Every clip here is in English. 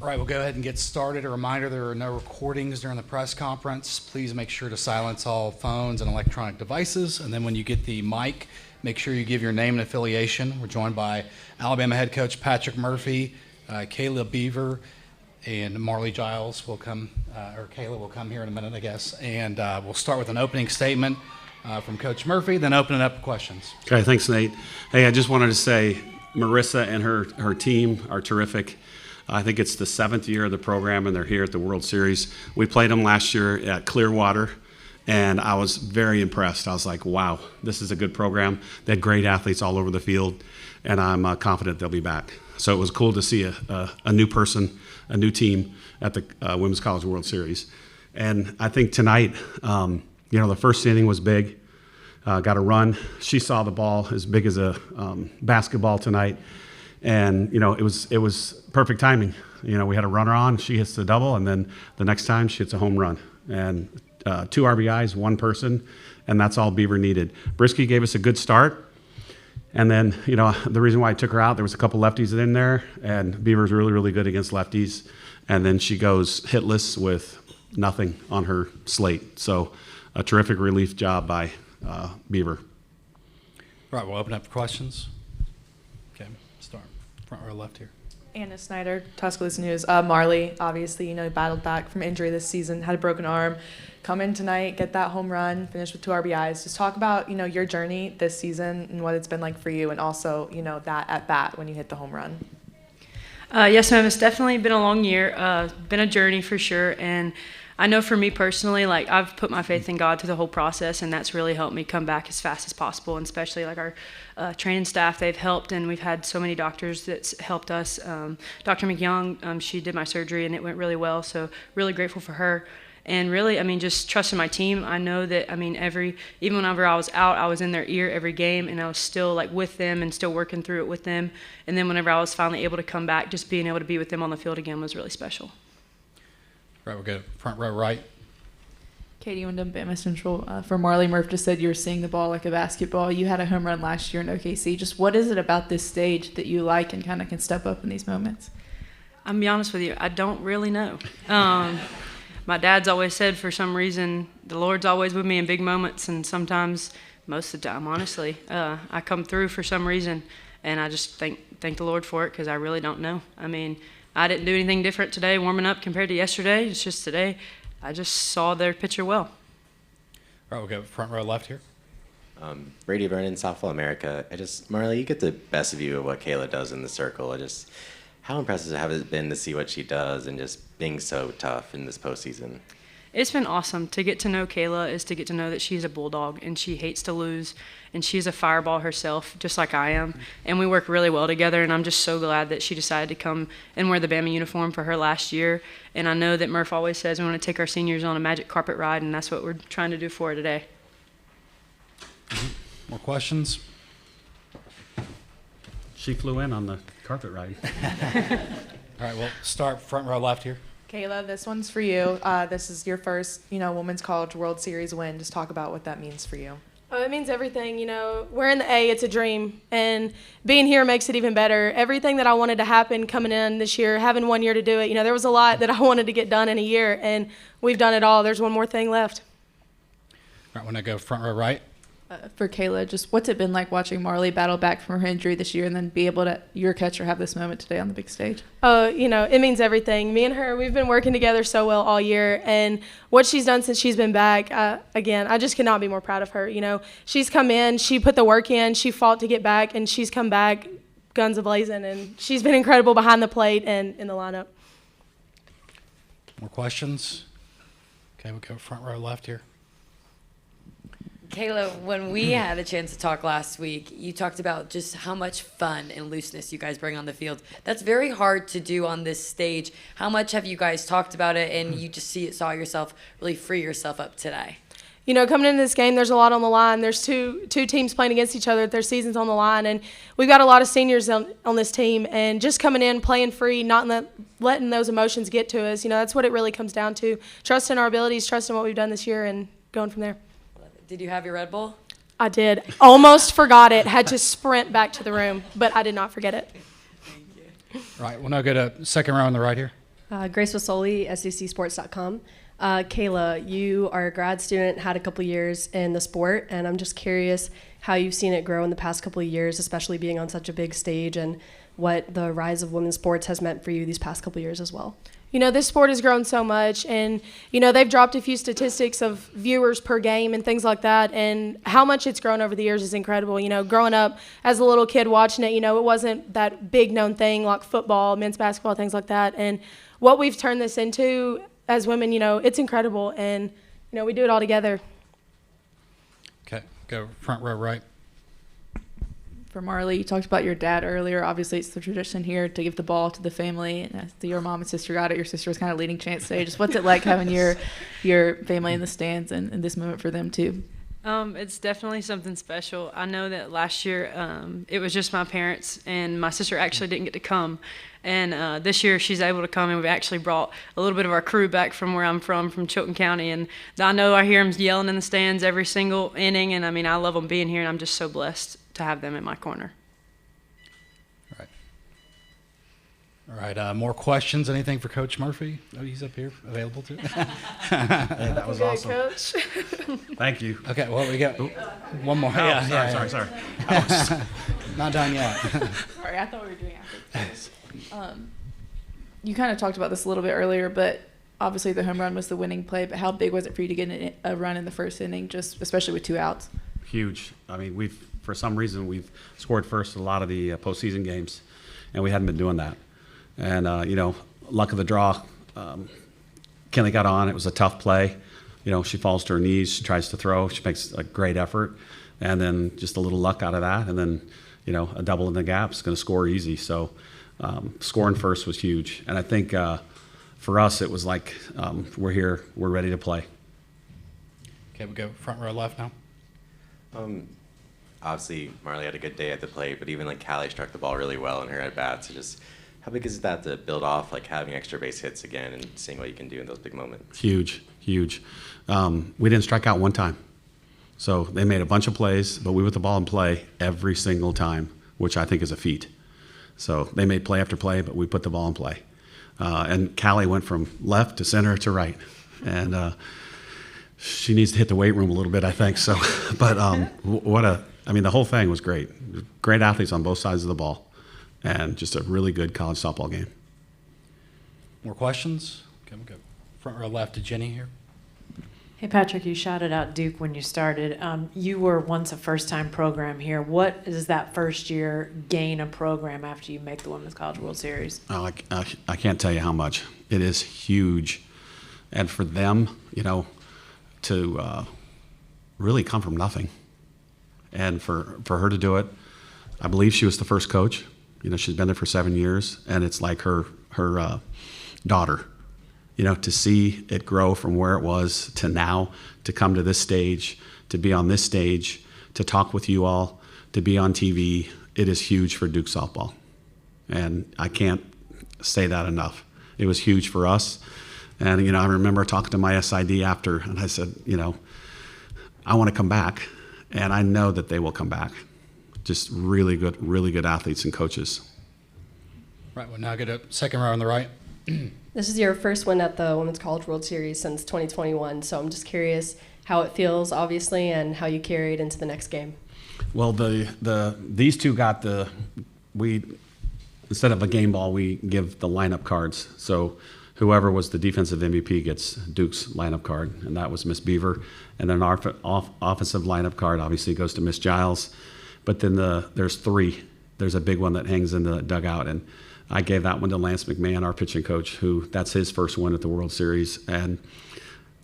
All right, we'll go ahead and get started. A reminder, there are no recordings during the press conference. Please make sure to silence all phones and electronic devices. And then when you get the mic, make sure you give your name and affiliation. We're joined by Alabama head coach Patrick Murphy, Kayla Beaver, and Marlie Giles will come, or Kayla will come here in a minute, I guess. And we'll start with an opening statement from Coach Murphy, then open it up to questions. Okay, thanks, Nate. Hey, I just wanted to say Marissa and her team are terrific. I think it's the 7th year of the program, and they're here at the World Series. We played them last year at Clearwater, and I was very impressed. I was like, wow, this is a good program. They had great athletes all over the field, and I'm confident they'll be back. So it was cool to see a new person, a new team at the Women's College World Series. And I think tonight, the first inning was big. Got a run. She saw the ball as big as a basketball tonight. And, it was perfect timing. We had a runner on, she hits the double, and then the next time she hits a home run. And 2 RBIs, 1 person, and that's all Beaver needed. Brisky gave us a good start. And then, the reason why I took her out, there was a couple lefties in there, and Beaver's really, really good against lefties. And then she goes hitless with nothing on her slate. So a terrific relief job by Beaver. All right, we'll open up for questions. Okay, start front row left here. Anna Snyder, Tuscaloosa News. Marlie, obviously, battled back from injury this season, had a broken arm. Come in tonight, get that home run, finish with 2 RBIs. Just talk about, your journey this season and what it's been like for you, and also, that at bat when you hit the home run. Yes, ma'am. It's definitely been a long year, been a journey for sure. And I know for me personally, I've put my faith in God through the whole process, and that's really helped me come back as fast as possible. And especially our training staff, they've helped, and we've had so many doctors that's helped us. Dr. McYoung, she did my surgery, and it went really well. So really grateful for her. And really, just trusting my team. I know that, even whenever I was out, I was in their ear every game, and I was still with them and still working through it with them. And then whenever I was finally able to come back, just being able to be with them on the field again was really special. Right, we'll go front row right. Katie Wyndham, Bama Central. For Marlie, Murph just said you were seeing the ball like a basketball. You had a home run last year in OKC. Just what is it about this stage that you like and kind of can step up in these moments? I'm going to be honest with you, I don't really know. My dad's always said for some reason the Lord's always with me in big moments, and sometimes, most of the time, honestly, I come through for some reason, and I just thank the Lord for it because I really don't know. I didn't do anything different today warming up compared to yesterday. It's just today I just saw their pitcher well. All right, we'll go front row left here. Brady Vernon, Southfield America. Marlie, you get the best view of what Kayla does in the circle. How impressive have it been to see what she does and just being so tough in this postseason? It's been awesome. To get to know Kayla is to get to know that she's a bulldog and she hates to lose, and she's a fireball herself, just like I am. And we work really well together, and I'm just so glad that she decided to come and wear the Bama uniform for her last year. And I know that Murph always says we want to take our seniors on a magic carpet ride, and that's what we're trying to do for her today. More questions? She flew in on the carpet ride. All right, we'll start front row left here. Kayla, this one's for you. This is your first, Women's College World Series win. Just talk about what that means for you. Oh, it means everything. We're in the A. It's a dream. And being here makes it even better. Everything that I wanted to happen coming in this year, having 1 year to do it, there was a lot that I wanted to get done in a year, and we've done it all. There's one more thing left. All right, when I go front row right. For Kayla, just what's it been like watching Marlie battle back from her injury this year and then be able to, your catcher, have this moment today on the big stage? Oh, it means everything. Me and her, we've been working together so well all year, and what she's done since she's been back, again, I just cannot be more proud of her. She's come in, she put the work in, she fought to get back, and she's come back guns a-blazing, and she's been incredible behind the plate and in the lineup. More questions? Okay, we'll go front row left here. Kayla, when we had a chance to talk last week, you talked about just how much fun and looseness you guys bring on the field. That's very hard to do on this stage. How much have you guys talked about it, and you just saw yourself really free yourself up today? Coming into this game, there's a lot on the line. There's two teams playing against each other. Their season's on the line, and we've got a lot of seniors on this team. And just coming in, playing free, not letting those emotions get to us, that's what it really comes down to. Trusting our abilities, trusting what we've done this year, and going from there. Did you have your Red Bull? I did. Almost forgot it. Had to sprint back to the room, but I did not forget it. Thank you. Right, we'll now go to second row on the right here. Grace Wasoli, secsports.com. Kayla, you are a grad student, had a couple years in the sport, and I'm just curious how you've seen it grow in the past couple of years, especially being on such a big stage, and what the rise of women's sports has meant for you these past couple of years as well. You know, this sport has grown so much, and, you know, they've dropped a few statistics of viewers per game and things like that, and how much it's grown over the years is incredible. You know, growing up as a little kid watching it, you know, it wasn't that big known thing like football, men's basketball, things like that, and what we've turned this into as women, you know, it's incredible, and, you know, we do it all together. Okay, go front row right. For Marlie, you talked about your dad earlier. Obviously, it's the tradition here to give the ball to the family. And your mom and sister got it. Your sister was kind of leading chance today. Just what's it like having your family in the stands and this moment for them too? It's definitely something special. I know that last year it was just my parents, and my sister actually didn't get to come. And this year she's able to come, and we've actually brought a little bit of our crew back from where I'm from Chilton County. And I know I hear them yelling in the stands every single inning, and I mean, I love them being here, and I'm just so blessed to have them in my corner. All right, more questions? Anything for Coach Murphy? Oh, he's up here, available too. Hey, that was awesome. Coach. Thank you. Okay, well, we got one more. Oh, sorry. Not done yet. Sorry, I thought we were doing after. You kind of talked about this a little bit earlier, but obviously the home run was the winning play. But how big was it for you to get a run in the first inning, just especially with 2 outs? Huge. I mean, for some reason, we've scored first in a lot of the postseason games, and we hadn't been doing that. And, you know, luck of the draw, Kayla got on. It was a tough play. You know, she falls to her knees. She tries to throw. She makes a great effort. And then just a little luck out of that. And then, you know, a double in the gap is going to score easy. So scoring first was huge. And I think for us, it was like we're here. We're ready to play. Okay, we go front row left now. Obviously, Marlie had a good day at the plate, but even like Callie struck the ball really well in her at-bats. So just how big is that to build off, like having extra base hits again and seeing what you can do in those big moments? Huge. We didn't strike out one time. So they made a bunch of plays, but we put the ball in play every single time, which I think is a feat. So they made play after play, but we put the ball in play. And Callie went from left to center to right. And she needs to hit the weight room a little bit, I think. So, but the whole thing was great. Great athletes on both sides of the ball. And just a really good college softball game. More questions? Okay, we go front row left to Jenny here. Hey, Patrick, you shouted out Duke when you started. You were once a first-time program here. What does that first year gain a program after you make the Women's College World Series? Oh, I can't tell you how much. It is huge. And for them, you know, to really come from nothing. And for her to do it, I believe she was the first coach. You know, she's been there for 7 years, and it's like her daughter. You know, to see it grow from where it was to now, to come to this stage, to be on this stage, to talk with you all, to be on TV, it is huge for Duke softball. And I can't say that enough. It was huge for us. And, you know, I remember talking to my SID after, and I said, you know, I want to come back, and I know that they will come back. Just really good athletes and coaches. Right, we'll now get a second row on the right. This is your first win at the Women's College World Series since 2021, so I'm just curious how it feels, obviously, and how you carry it into the next game. Well, these two got instead of a game ball, we give the lineup cards. So whoever was the defensive MVP gets Duke's lineup card, and that was Miss Beaver. And then our offensive lineup card obviously goes to Miss Giles. But then there's 3. There's a big one that hangs in the dugout, and I gave that one to Lance McMahon, our pitching coach, that's his first win at the World Series. And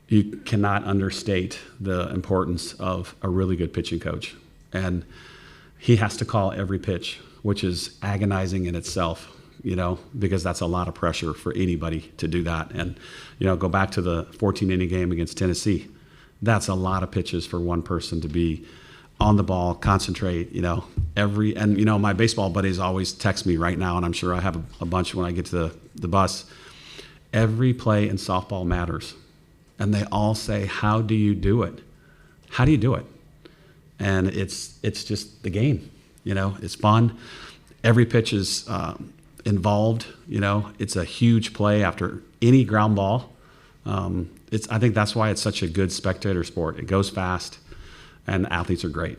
you cannot understate the importance of a really good pitching coach. And he has to call every pitch, which is agonizing in itself, you know, because that's a lot of pressure for anybody to do that. And, you know, go back to the 14-inning game against Tennessee. That's a lot of pitches for one person to be on the ball, concentrate, you know, and, you know, my baseball buddies always text me right now, and I'm sure I have a bunch when I get to the bus. Every play in softball matters. And they all say, how do you do it? How do you do it? And it's just the game, you know, it's fun. Every pitch is involved. You know, it's a huge play after any ground ball. I think that's why it's such a good spectator sport. It goes fast, and the athletes are great.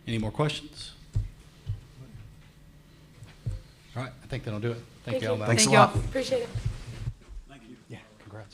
Any more questions? All right, I think that'll do it. Thank you all. you. Thanks Thank a lot. y'all. Appreciate it.